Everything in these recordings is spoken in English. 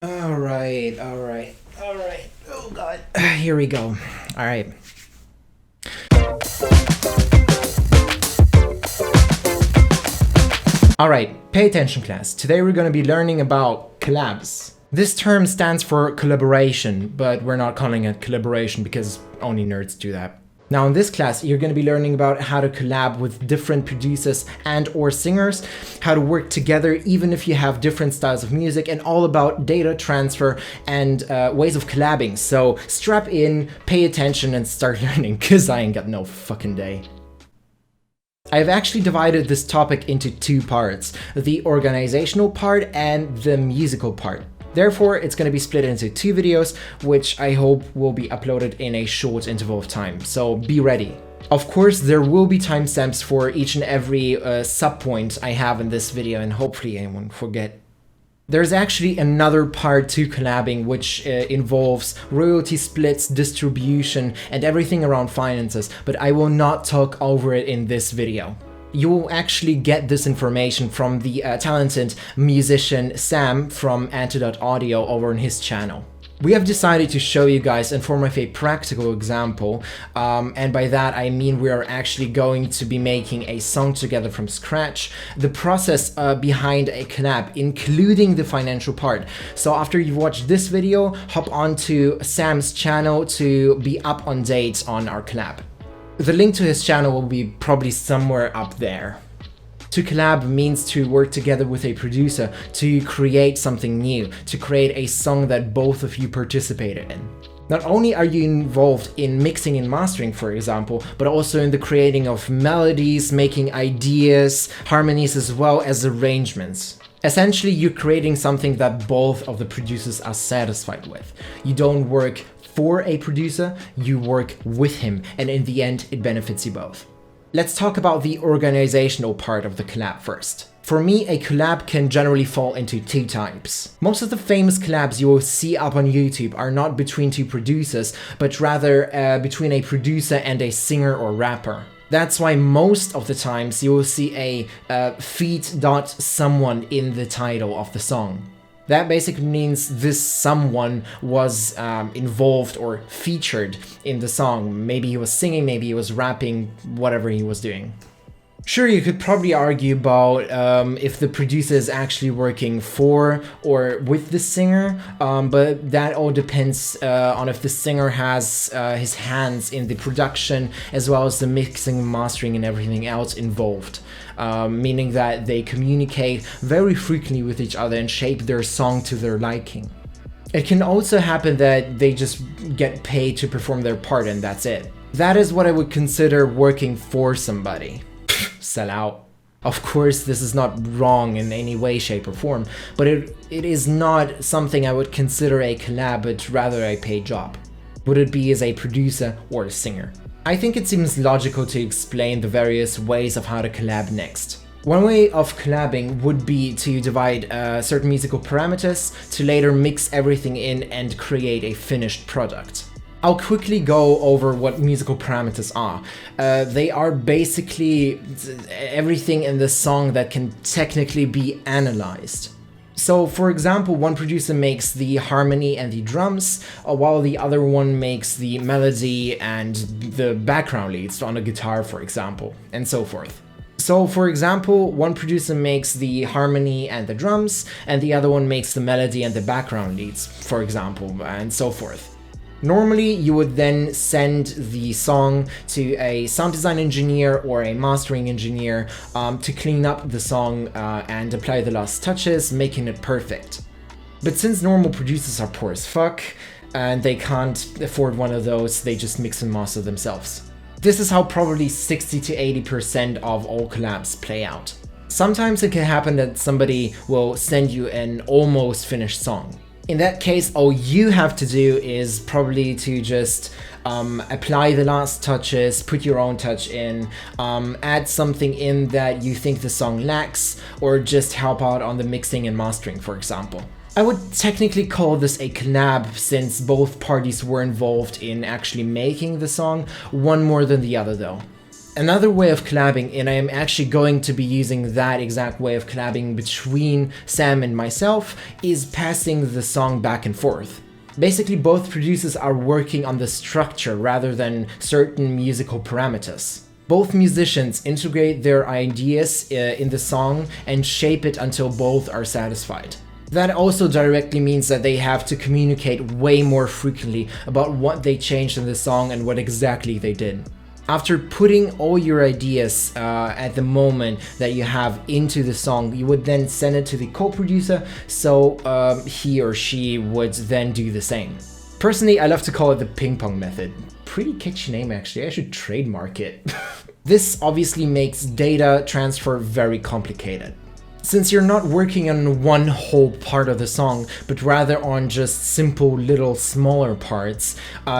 All right. Oh God. Here we go. All right. All right, pay attention class. Today we're going to be learning about collabs. This term stands for collaboration, but we're not calling it collaboration because only nerds do that. Now in this class, you're going to be learning about how to collab with different producers and or singers, how to work together even if you have different styles of music, and all about data transfer and ways of collabing. So strap in, pay attention, and start learning, because I ain't got no fucking day. I've actually divided this topic into two parts, the organizational part and the musical part. Therefore, it's going to be split into two videos, which I hope will be uploaded in a short interval of time, so be ready. Of course, there will be timestamps for each and every sub-point I have in this video, and hopefully I won't forget. There's actually another part to collabing, which involves royalty splits, distribution, and everything around finances, but I will not talk over it in this video. You will actually get this information from the talented musician Sam from Antidote Audio over on his channel. We have decided to show you guys in form of a practical example, and by that I mean we are actually going to be making a song together from scratch, the process behind a collab, including the financial part. So after you've watched this video, hop onto Sam's channel to be up on date on our collab. The link to his channel will be probably somewhere up there. To collab means to work together with a producer to create something new, to create a song that both of you participated in. Not only are you involved in mixing and mastering, for example, but also in the creating of melodies, making ideas, harmonies, as well as arrangements. Essentially, you're creating something that both of the producers are satisfied with. You don't work for a producer, you work with him, and in the end, it benefits you both. Let's talk about the organizational part of the collab first. For me, a collab can generally fall into two types. Most of the famous collabs you will see up on YouTube are not between two producers, but rather between a producer and a singer or rapper. That's why most of the times you will see a feat.someone in the title of the song. That basically means this someone was involved or featured in the song. Maybe he was singing, maybe he was rapping, whatever he was doing. Sure, you could probably argue about if the producer is actually working for or with the singer, but that all depends on if the singer has his hands in the production as well as the mixing, mastering, and everything else involved. Meaning that they communicate very frequently with each other and shape their song to their liking. It can also happen that they just get paid to perform their part and that's it. That is what I would consider working for somebody. Sell out. Of course, this is not wrong in any way, shape, or form, but it is not something I would consider a collab, but rather a paid job. Would it be as a producer or a singer? I think it seems logical to explain the various ways of how to collab next. One way of collabing would be to divide certain musical parameters to later mix everything in and create a finished product. I'll quickly go over what musical parameters are. They are basically everything in the song that can technically be analyzed. So, for example, one producer makes the harmony and the drums, while the other one makes the melody and the background leads on a guitar, for example, and so forth. So, for example, one producer makes the harmony and the drums, and the other one makes the melody and the background leads, for example, and so forth. Normally, you would then send the song to a sound design engineer or a mastering engineer to clean up the song and apply the last touches, making it perfect. But since normal producers are poor as fuck and they can't afford one of those, they just mix and master themselves. This is how probably 60 to 80% of all collabs play out. Sometimes it can happen that somebody will send you an almost finished song. In that case, all you have to do is probably to just apply the last touches, put your own touch in, add something in that you think the song lacks, or just help out on the mixing and mastering, for example. I would technically call this a collab since both parties were involved in actually making the song, one more than the other though. Another way of collabing, and I am actually going to be using that exact way of collabing between Sam and myself, is passing the song back and forth. Basically, both producers are working on the structure rather than certain musical parameters. Both musicians integrate their ideas in the song and shape it until both are satisfied. That also directly means that they have to communicate way more frequently about what they changed in the song and what exactly they did. After putting all your ideas at the moment that you have into the song, you would then send it to the co-producer, so he or she would then do the same. Personally, I love to call it the ping pong method. Pretty catchy name actually, I should trademark it. This obviously makes data transfer very complicated. Since you're not working on one whole part of the song, but rather on just simple little smaller parts,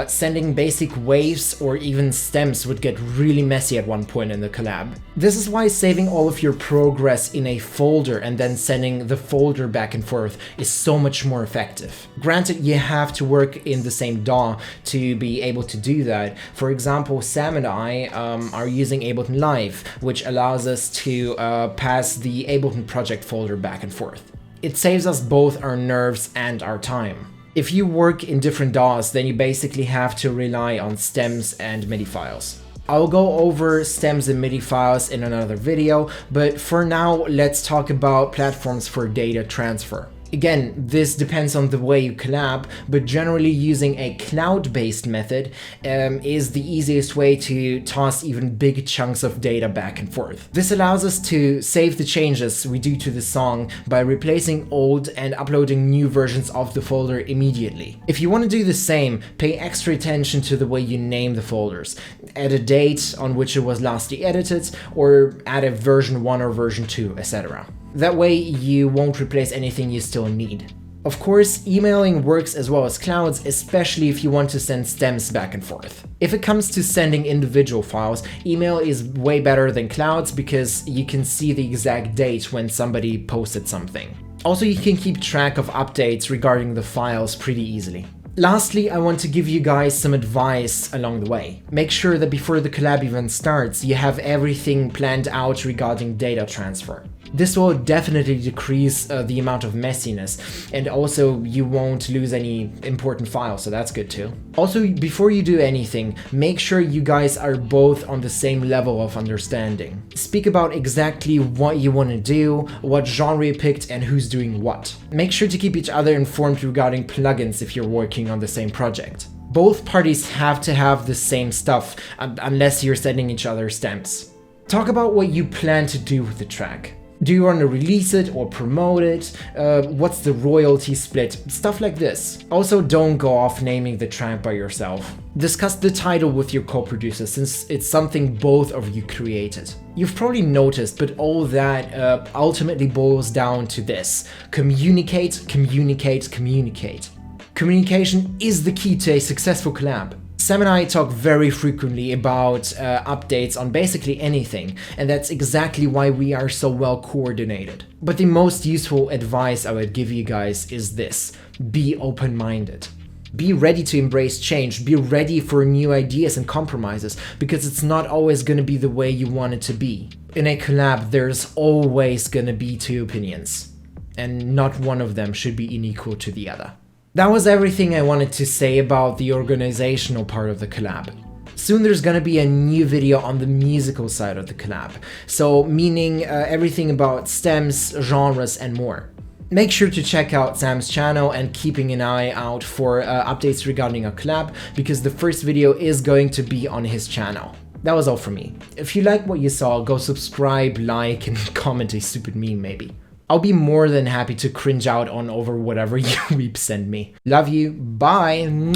sending basic waves or even stems would get really messy at one point in the collab. This is why saving all of your progress in a folder and then sending the folder back and forth is so much more effective. Granted, you have to work in the same DAW to be able to do that. For example, Sam and I are using Ableton Live, which allows us to pass the Ableton project folder back and forth. It saves us both our nerves and our time. If you work in different DAWs, then you basically have to rely on stems and MIDI files. I'll go over stems and MIDI files in another video, but for now, let's talk about platforms for data transfer. Again, this depends on the way you collab, but generally using a cloud-based method is the easiest way to toss even big chunks of data back and forth. This allows us to save the changes we do to the song by replacing old and uploading new versions of the folder immediately. If you want to do the same, pay extra attention to the way you name the folders. Add a date on which it was lastly edited, or add a version 1 or version 2, etc. That way you won't replace anything you still need. Of course, emailing works as well as clouds, especially if you want to send stems back and forth. If it comes to sending individual files, email is way better than clouds because you can see the exact date when somebody posted something. Also, you can keep track of updates regarding the files pretty easily. Lastly, I want to give you guys some advice along the way. Make sure that before the collab even starts, you have everything planned out regarding data transfer. This will definitely decrease the amount of messiness, and also you won't lose any important files, so that's good too. Also, before you do anything, make sure you guys are both on the same level of understanding. Speak about exactly what you want to do, what genre you picked, and who's doing what. Make sure to keep each other informed regarding plugins if you're working on the same project. Both parties have to have the same stuff, unless you're sending each other stems. Talk about what you plan to do with the track. Do you want to release it or promote it? What's the royalty split? Stuff like this. Also, don't go off naming the track by yourself. Discuss the title with your co-producer since it's something both of you created. You've probably noticed, but all that ultimately boils down to this: communicate, communicate, communicate. Communication is the key to a successful collab. Sam and I talk very frequently about updates on basically anything, and that's exactly why we are so well coordinated. But the most useful advice I would give you guys is this: be open-minded. Be ready to embrace change, be ready for new ideas and compromises, because it's not always going to be the way you want it to be. In a collab, there's always going to be two opinions, and not one of them should be unequal to the other. That was everything I wanted to say about the organizational part of the collab. Soon there's gonna be a new video on the musical side of the collab, so meaning everything about stems, genres, and more. Make sure to check out Sam's channel and keeping an eye out for updates regarding a collab, because the first video is going to be on his channel. That was all from me. If you like what you saw, go subscribe, like, and comment a stupid meme maybe. I'll be more than happy to cringe out on over whatever you weeps send me. Love you, bye!